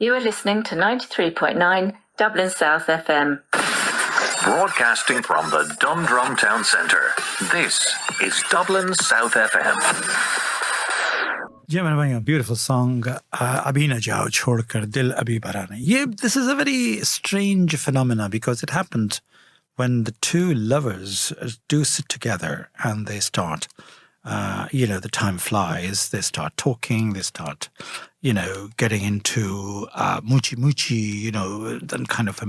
You are listening to 93.9 Dublin South FM. Broadcasting from the Dundrum Town Centre, this is Dublin South FM. Jim and Vanya, beautiful song, Abhi na jao chhodkar dil abhi bhara nahi. This is a very strange phenomena because it happened when the two lovers do sit together and they start, the time flies, they start talking, they start, getting into moochie, then kind of,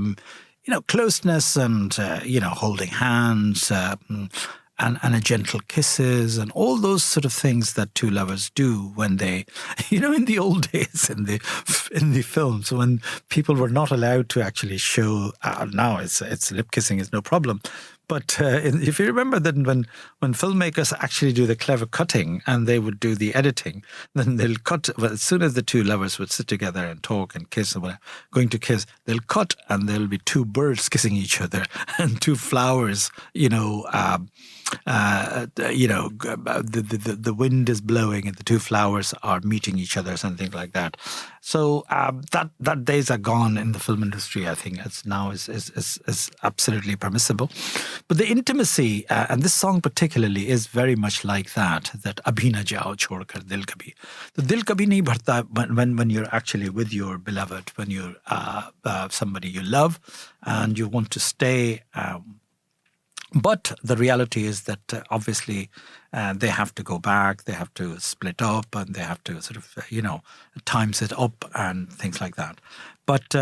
closeness and, holding hands, and a gentle kisses and all those sort of things that two lovers do when they, in the old days in the films when people were not allowed to actually show. Now it's lip kissing is no problem. But if you remember then when filmmakers actually do the clever cutting and they would do the editing, then they'll cut, as soon as the two lovers would sit together and talk and kiss and whatever, going to kiss, they'll cut and there'll be two birds kissing each other and two flowers, the wind is blowing and the two flowers are meeting each other, something like that. So that days are gone in the film industry. I think it's now is absolutely permissible. But the intimacy, and this song particularly, is very much like that abhi na jao chhodkar dil kabhi. The dil kabhi nahi bharta when you're actually with your beloved, when you're somebody you love and you want to stay. But the reality is that obviously they have to go back, they have to split up, and they have to sort of, times it up and things like that. But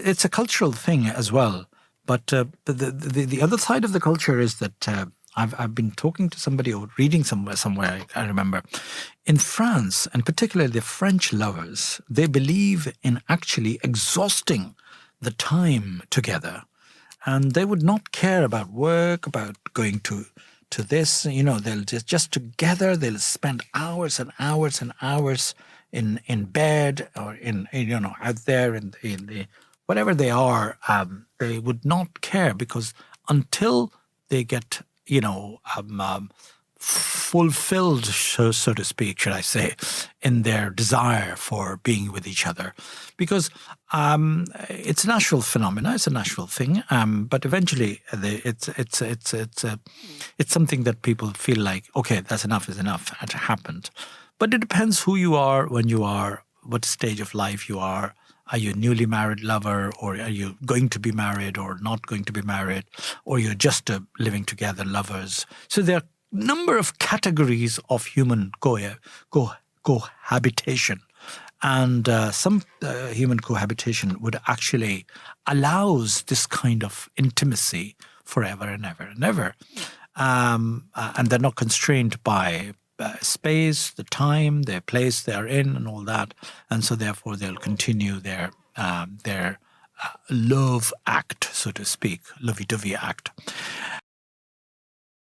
it's a cultural thing as well. But the other side of the culture is that I've been talking to somebody or reading somewhere, I remember, in France, and particularly the French lovers, they believe in actually exhausting the time together. And they would not care about work, about going to this, they'll just together, they'll spend hours and hours and hours in bed or in out there in the whatever they are, they would not care because until they get, fulfilled, so to speak, should I say, in their desire for being with each other. Because it's a natural phenomena, it's a natural thing, but eventually it's something that people feel like, okay, that's enough is enough, it happened. But it depends who you are, when you are, what stage of life you are. Are you a newly married lover, or are you going to be married or not going to be married, or you're just living together lovers? So there are a number of categories of human cohabitation. And some human cohabitation would actually allows this kind of intimacy forever and ever and ever. And they're not constrained by space, the time, their place they're in, and all that, and so therefore they'll continue their love act, so to speak, lovey-dovey act.